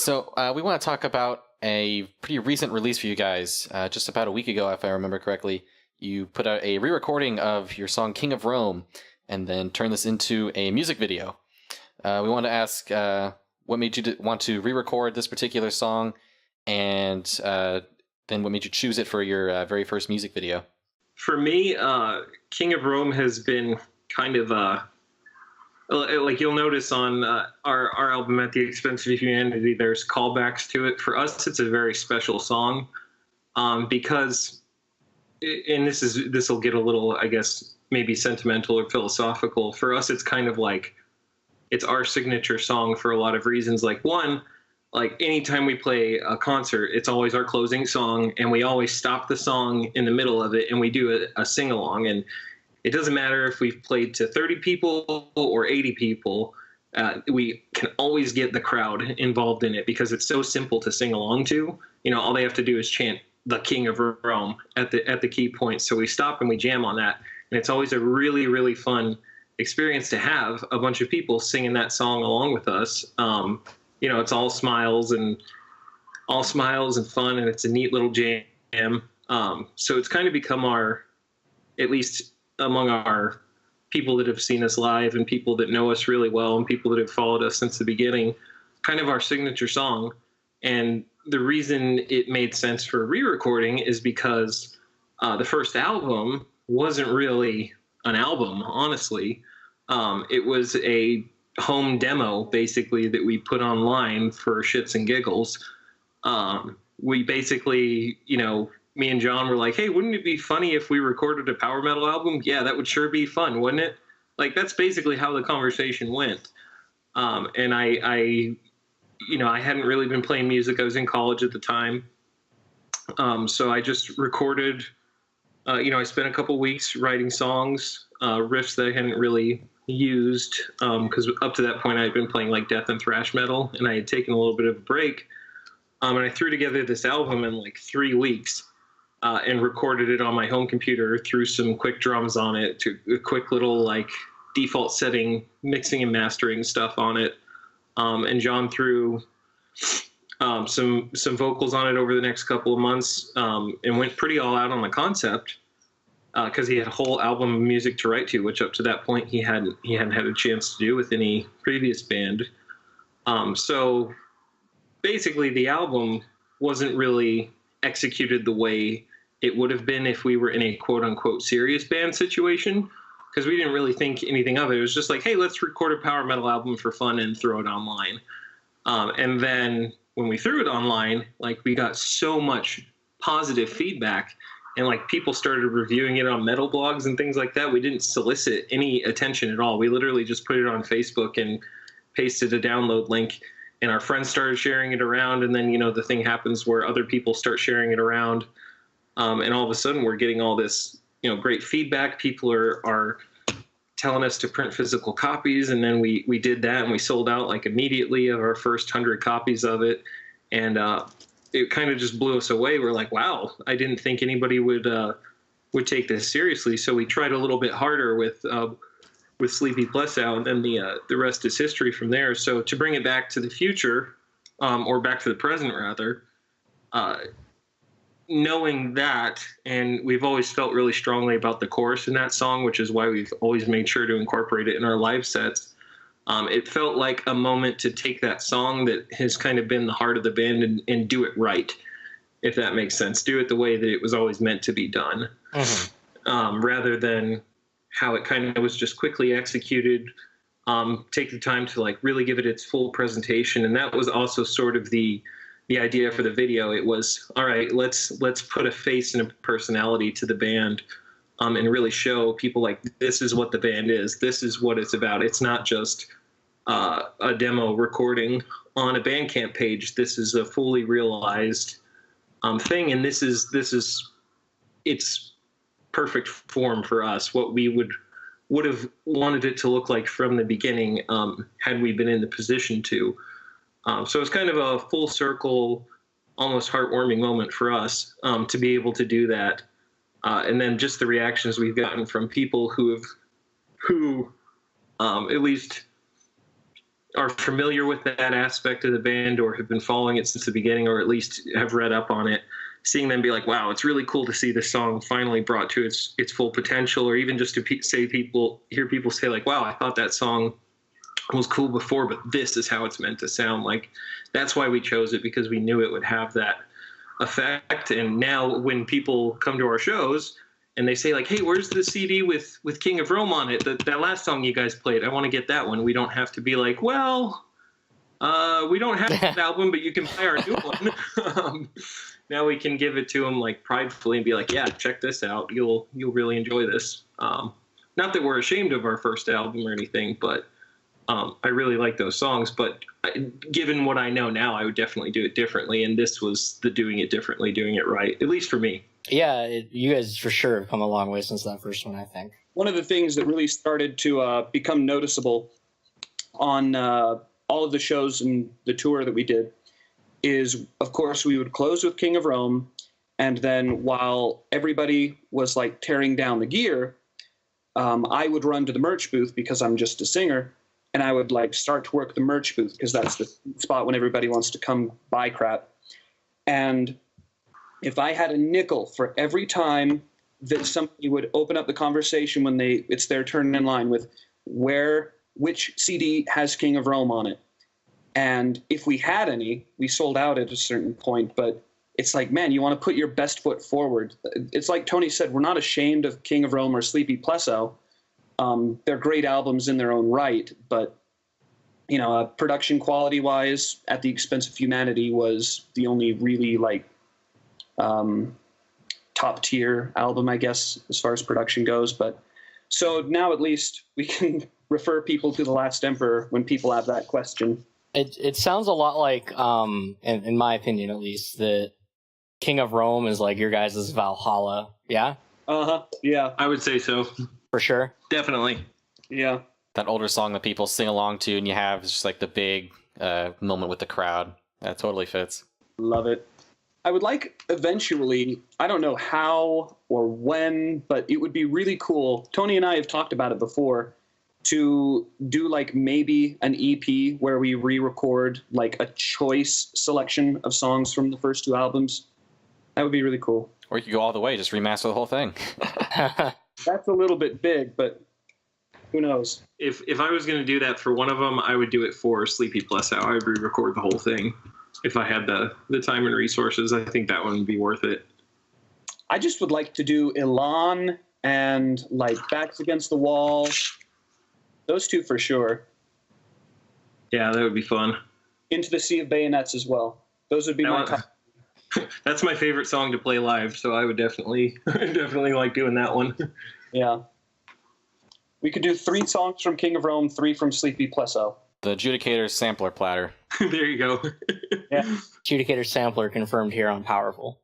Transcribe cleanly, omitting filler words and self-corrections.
So we want to talk about a pretty recent release for you guys. Just about a week ago, if I remember correctly, you put out a re-recording of your song King of Rome and then turned this into a music video. We want to ask what made you want to re-record this particular song, and then what made you choose it for your very first music video? For me, King of Rome has been kind of like you'll notice on our album At the Expense of Humanity, there's callbacks to it. For us, it's a very special song because, and this will get a little, I guess, maybe sentimental or philosophical. For us, it's kind of like it's our signature song for a lot of reasons. Like one, like anytime we play a concert, it's always our closing song, and we always stop the song in the middle of it and we do a sing along. And it doesn't matter if we've played to 30 people or 80 people, we can always get the crowd involved in it because it's so simple to sing along to. You know, all they have to do is chant the King of Rome at the key points. So we stop and we jam on that. And it's always a really, really fun experience to have a bunch of people singing that song along with us. You know, it's all smiles and fun, and it's a neat little jam. So it's kind of become our, at least among our people that have seen us live and people that know us really well and people that have followed us since the beginning, kind of our signature song. And the reason it made sense for re-recording is because the first album wasn't really an album, honestly. It was a home demo, basically, that we put online for shits and giggles. We basically, you know, me and John were like, hey, wouldn't it be funny if we recorded a power metal album? Yeah, that would sure be fun, wouldn't it? Like, that's basically how the conversation went. And I hadn't really been playing music. I was in college at the time. So I just recorded, I spent a couple weeks writing songs, riffs that I hadn't really used, because up to that point I had been playing like death and thrash metal, and I had taken a little bit of a break. And I threw together this album in like 3 weeks. And recorded it on my home computer, threw some quick drums on it, to a quick little like default setting, mixing and mastering stuff on it. And John threw some vocals on it over the next couple of months, and went pretty all out on the concept because he had a whole album of music to write to, which up to that point he hadn't had a chance to do with any previous band. So basically the album wasn't really executed the way it would have been if we were in a quote-unquote serious band situation, because we didn't really think anything of it. It was just like, hey, let's record a power metal album for fun and throw it online. And then when we threw it online, like, we got so much positive feedback, and like people started reviewing it on metal blogs and things like that. We didn't solicit any attention at all. We literally just put it on Facebook and pasted a download link, and our friends started sharing it around. And then, you know, the thing happens where other people start sharing it around. And all of a sudden we're getting all this, you know, great feedback. People are telling us to print physical copies. And then we did that, and we sold out like immediately of our first 100 copies of it. And it kind of just blew us away. We're like, wow, I didn't think anybody would take this seriously. So we tried a little bit harder with Sleepy Plus Out, and then the rest is history from there. So to bring it back to the future, or back to the present rather, knowing that, and we've always felt really strongly about the chorus in that song, which is why we've always made sure to incorporate it in our live sets. It felt like a moment to take that song that has kind of been the heart of the band and do it right, if that makes sense. Do it the way that it was always meant to be done, rather than how it kind of was just quickly executed. Take the time to like really give it its full presentation. And that was also sort of the idea for the video. It was, all right, let's put a face and a personality to the band, and really show people like, this is what the band is. This is what it's about. It's not just a demo recording on a Bandcamp page. This is a fully realized thing. And this is its perfect form for us, what we would have wanted it to look like from the beginning, had we been in the position to. So it's kind of a full circle, almost heartwarming moment for us, to be able to do that. And then just the reactions we've gotten from people who at least are familiar with that aspect of the band or have been following it since the beginning, or at least have read up on it, seeing them be like, wow, it's really cool to see this song finally brought to its full potential, or even just to hear people say like, wow, I thought that song was cool before, but this is how it's meant to sound. Like, that's why we chose it, because we knew it would have that effect. And now when people come to our shows and they say like, hey, where's the CD with King of Rome on it? That last song you guys played, I want to get that one. We don't have to be like, well, we don't have that album, but you can buy our new one. Now we can give it to them like pridefully and be like, yeah, check this out. You'll really enjoy this. Not that we're ashamed of our first album or anything, but I really like those songs. But given what I know now, I would definitely do it differently. And this was the doing it differently, doing it right, at least for me. Yeah, you guys for sure have come a long way since that first one, I think. One of the things that really started to become noticeable on all of the shows and the tour that we did is, of course, we would close with King of Rome, and then while everybody was like tearing down the gear, I would run to the merch booth because I'm just a singer, and I would like start to work the merch booth because that's the spot when everybody wants to come buy crap. And if I had a nickel for every time that somebody would open up the conversation when it's their turn in line with which CD has King of Rome on it. And if we had any, we sold out at a certain point, but it's like, man, you want to put your best foot forward. It's like Tony said, we're not ashamed of King of Rome or Sleepy Plesso. They're great albums in their own right, but production quality wise, At the Expense of Humanity was the only really like top tier album, I guess, as far as production goes. But so now at least we can refer people to The Last Emperor when people have that question. It sounds a lot like, in my opinion at least, that King of Rome is like your guys' Valhalla. Yeah? Uh-huh. Yeah. I would say so. For sure? Definitely. Yeah. That older song that people sing along to and you have is just like the big moment with the crowd. That totally fits. Love it. I would like eventually, I don't know how or when, but it would be really cool. Tony and I have talked about it before, to do like maybe an EP where we re-record like a choice selection of songs from the first two albums. That would be really cool. Or you could go all the way, just remaster the whole thing. That's a little bit big, but who knows? If I was going to do that for one of them, I would do it for Sleepy Plesso. I would re-record the whole thing. If I had the time and resources, I think that one would be worth it. I just would like to do Elan and like Backs Against the Wall. Those two for sure. Yeah, that would be fun. Into the Sea of Bayonets as well. Those would be my top. That's my favorite song to play live, so I would definitely like doing that one. Yeah. We could do 3 songs from King of Rome, 3 from Sleepy Plesso. The Judicator sampler platter. There you go. Yeah. Judicator sampler confirmed here on Powerful.